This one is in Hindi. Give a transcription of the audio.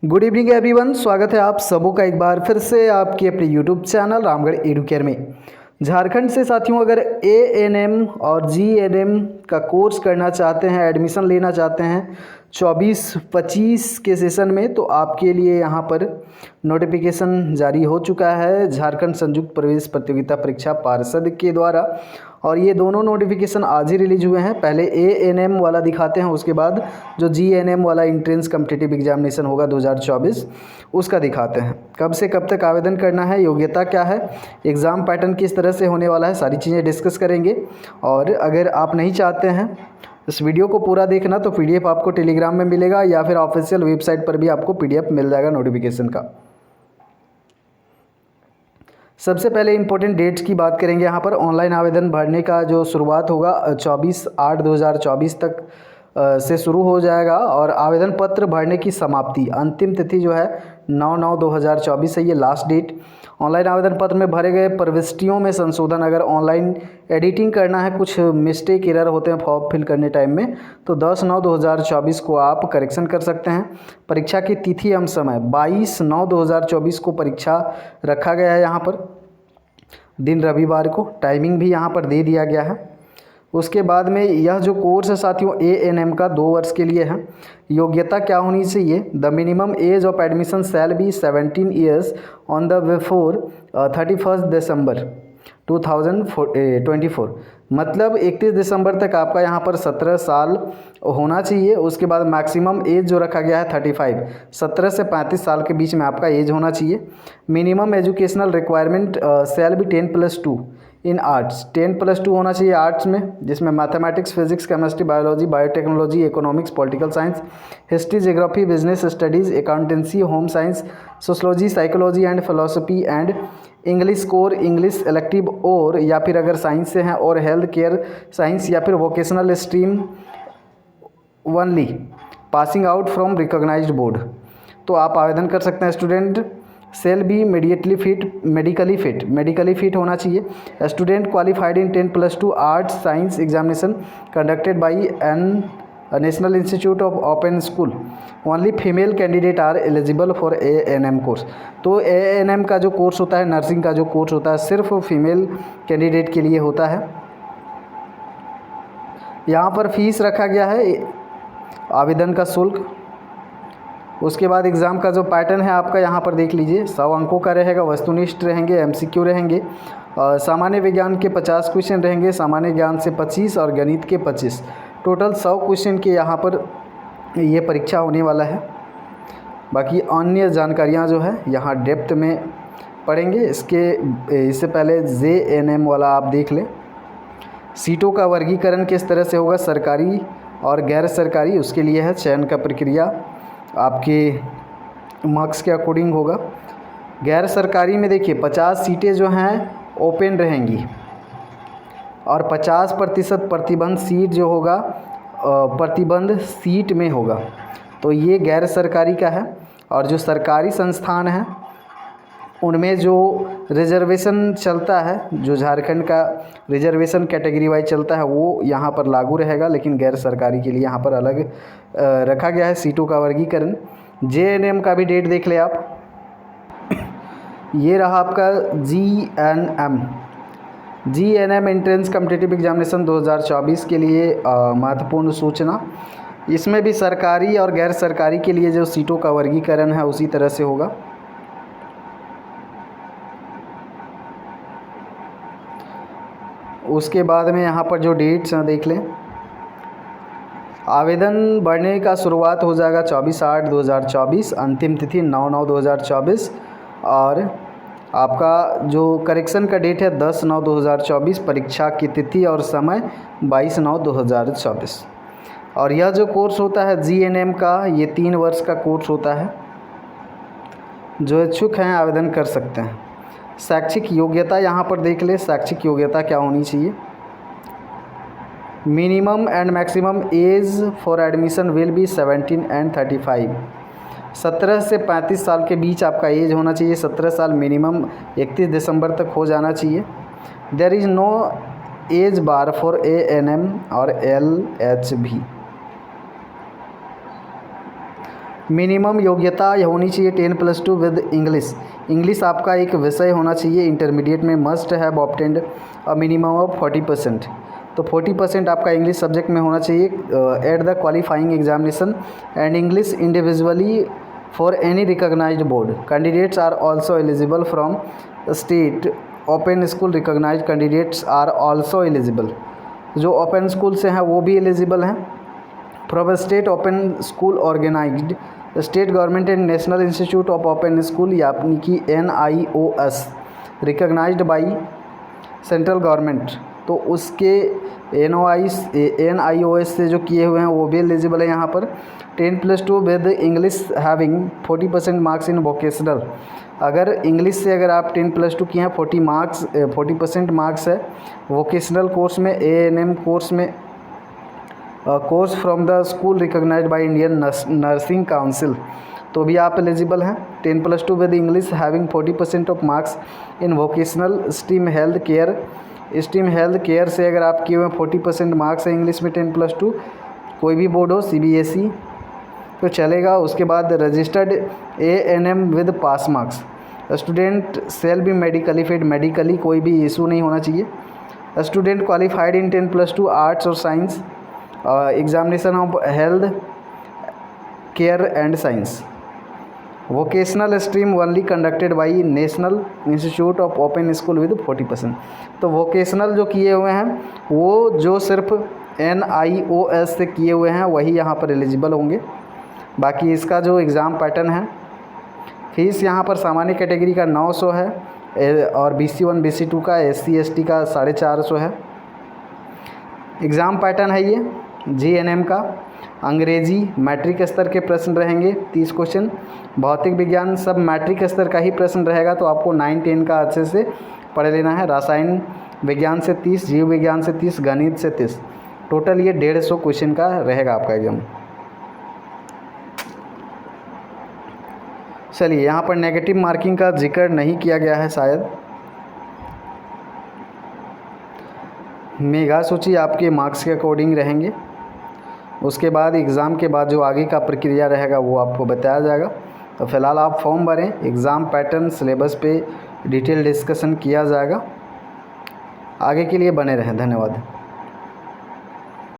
गुड इवनिंग एवरीवन, स्वागत है आप सबों का एक बार फिर से आपके अपने यूट्यूब चैनल रामगढ़ एडुकेयर में। झारखंड से साथियों अगर एएनएम और जीएनएम का कोर्स करना चाहते हैं, एडमिशन लेना चाहते हैं 24-25 के सेशन में, तो आपके लिए यहाँ पर नोटिफिकेशन जारी हो चुका है झारखंड संयुक्त प्रवेश प्रतियोगिता परीक्षा पार्षद के द्वारा। और ये दोनों नोटिफिकेशन आज ही रिलीज हुए हैं। पहले एएनएम वाला दिखाते हैं, उसके बाद जो जीएनएम वाला इंट्रेंस कॉम्पिटिटिव एग्जामिनेशन होगा 2024 उसका दिखाते हैं। कब से कब तक आवेदन करना है, योग्यता क्या है, एग्ज़ाम पैटर्न किस तरह से होने वाला है, सारी चीज़ें डिस्कस करेंगे। और अगर आप नहीं चाहते हैं इस वीडियो को पूरा देखना तो पीडीएफ आपको टेलीग्राम में मिलेगा या फिर ऑफिशियल वेबसाइट पर भी आपको पीडीएफ मिल जाएगा नोटिफिकेशन का। सबसे पहले इंपॉर्टेंट डेट्स की बात करेंगे। यहाँ पर ऑनलाइन आवेदन भरने का जो शुरुआत होगा 24/8/2024 तक से शुरू हो जाएगा। और आवेदन पत्र भरने की समाप्ति अंतिम तिथि जो है 9/9/2024 है, ये लास्ट डेट। ऑनलाइन आवेदन पत्र में भरे गए प्रविष्टियों में संशोधन, अगर ऑनलाइन एडिटिंग करना है, कुछ मिस्टेक एरर होते हैं फॉर्म फिल करने टाइम में, तो 10/9/2024 को आप करेक्शन कर सकते हैं। परीक्षा की तिथि एवं समय 22/9/2024 को परीक्षा रखा गया है। यहाँ पर दिन रविवार को, टाइमिंग भी यहाँ पर दे दिया गया है। उसके बाद में यह जो कोर्स है साथियों एएनएम का 2 वर्ष के लिए है। योग्यता क्या होनी चाहिए? The minimum age of admission shall be 17 years on the before 31 दिसंबर 2024। मतलब 31 दिसंबर तक आपका यहाँ पर 17 साल होना चाहिए। उसके बाद मैक्सिमम एज जो रखा गया है 35, 17 से 35 साल के बीच में आपका एज होना चाहिए। Minimum educational requirement shall be 10+2 in arts, 10+2 होना चाहिए आर्ट्स में, जिसमें mathematics, physics, chemistry, biology, biotechnology, economics, political science, history, geography, business studies, accountancy, home science, sociology, psychology and philosophy and English core, English elective, और या फिर अगर साइंस से हैं और हेल्थ केयर साइंस या फिर vocational stream only, passing out from recognised board, तो आप आवेदन कर सकते हैं। Student shall be medically fit होना चाहिए। Student qualified in 10+2 arts science examination conducted by an national institute of open school. Only female candidate are eligible for ANM course. तो एएनएम का जो कोर्स होता है, नर्सिंग का जो कोर्स होता है, सिर्फ फीमेल कैंडिडेट के लिए होता है। यहाँ पर फीस रखा गया है, आवेदन का शुल्क। उसके बाद एग्ज़ाम का जो पैटर्न है आपका यहाँ पर देख लीजिए, 100 अंकों का रहेगा, वस्तुनिष्ठ रहेंगे, एमसीक्यू रहेंगे, सामान्य विज्ञान के 50 क्वेश्चन रहेंगे, सामान्य ज्ञान से 25 और गणित के 25, टोटल 100 क्वेश्चन के यहाँ पर ये परीक्षा होने वाला है। बाकी अन्य जानकारियाँ जो है यहाँ डेप्थ में पढ़ेंगे। इससे पहले जेएनएम वाला आप देख लें। सीटों का वर्गीकरण किस तरह से होगा, सरकारी और गैर सरकारी, उसके लिए है। चयन का प्रक्रिया आपके मार्क्स के अकॉर्डिंग होगा। गैर सरकारी में देखिए 50 सीटें जो हैं ओपन रहेंगी और 50% प्रतिबंध सीट जो होगा प्रतिबंध सीट में होगा, तो ये गैर सरकारी का है। और जो सरकारी संस्थान है उनमें जो रिजर्वेशन चलता है, जो झारखंड का रिजर्वेशन कैटेगरी वाइज चलता है, वो यहाँ पर लागू रहेगा, लेकिन गैर सरकारी के लिए यहाँ पर अलग रखा गया है सीटों का वर्गीकरण। जेएनएम का भी डेट देख ले आप, ये रहा आपका जीएनएम एंट्रेंस कॉम्पिटिटिव एग्जामिनेशन 2024 के लिए महत्वपूर्ण सूचना। इसमें भी सरकारी और गैर सरकारी के लिए जो सीटों का वर्गीकरण है उसी तरह से होगा। उसके बाद में यहाँ पर जो डेट्स हैं देख लें। आवेदन भरने का शुरुआत हो जाएगा 24/8/2024, अंतिम तिथि 9/9/2024, और आपका जो करेक्शन का डेट है 10/9/2024, परीक्षा की तिथि और समय 22/9/2024। और यह जो कोर्स होता है जीएनएम का, ये 3 वर्ष का कोर्स होता है। जो इच्छुक हैं आवेदन कर सकते हैं। शैक्षिक योग्यता यहाँ पर देख ले, शैक्षिक योग्यता क्या होनी चाहिए। Minimum and maximum age for admission will be 17 and 35। 17 से 35 साल के बीच आपका एज होना चाहिए। 17 साल मिनिमम 31 दिसंबर तक हो जाना चाहिए। There is no age bar for ANM और एलएचबी। मिनिमम योग्यता होनी चाहिए 10+2 विद इंग्लिश। इंग्लिश आपका एक विषय होना चाहिए इंटरमीडिएट में, must have obtained a minimum of 40%। तो 40% आपका इंग्लिश सब्जेक्ट में होना चाहिए at the qualifying examination and English individually for any recognised board. Candidates are also eligible from state open school. Recognised candidates are also eligible, जो ओपन स्कूल से हैं वो भी एलिजिबल हैं। From state open school organised state government and national institute of open school, यानी कि NIOS recognised by central government, तो उसके NIOS से जो किए हुए हैं वो भी एलिजिबल है यहाँ पर। 10+2 with English having 40% marks in vocational. अगर इंग्लिश से अगर आप 10+2 किए हैं 40% मार्क्स है वोकेशनल कोर्स में, ANM कोर्स में, course from the school recognised by Indian nursing council, तो भी आप एलिजिबल हैं। 10+2 with English having 40% of marks in vocational stream health care. Stream health care से अगर आप किए हुए 40% मार्क्स है इंग्लिश में 10+2, कोई भी बोर्ड हो CBSE तो चलेगा। उसके बाद registered ANM with pass marks. Student shall be medically fit, medically कोई भी इशू नहीं होना चाहिए। स्टूडेंट क्वालिफाइड इन 10+2 आर्ट्स और science, examination of health care and science. Vocational stream only conducted by national institute of open school with 40%। तो वोकेशनल जो किए हुए हैं वो जो सिर्फ NIOS से किए हुए हैं वही यहाँ पर एलिजिबल होंगे। बाकी इसका जो एग्ज़ाम पैटर्न है, फीस यहाँ पर सामान्य कैटेगरी का 900 है और BC1 BC2 का, SC ST का 450 है। एग्ज़ाम पैटर्न है ये GNM का। अंग्रेजी मैट्रिक स्तर के प्रश्न रहेंगे 30 क्वेश्चन। भौतिक विज्ञान सब मैट्रिक स्तर का ही प्रश्न रहेगा, तो आपको 9-10 का अच्छे से पढ़ लेना है। रसायन विज्ञान से 30, जीव विज्ञान से 30, गणित से 30, टोटल ये 150 क्वेश्चन का रहेगा आपका एग्जाम। चलिए, यहाँ पर नेगेटिव मार्किंग का जिक्र नहीं किया गया है शायद। मेगा सूची आपके मार्क्स के अकॉर्डिंग रहेंगे। उसके बाद एग्ज़ाम के बाद जो आगे का प्रक्रिया रहेगा वो आपको बताया जाएगा। तो फ़िलहाल आप फॉर्म भरें, एग्ज़ाम पैटर्न सिलेबस पे डिटेल डिस्कशन किया जाएगा। आगे के लिए बने रहें। धन्यवाद।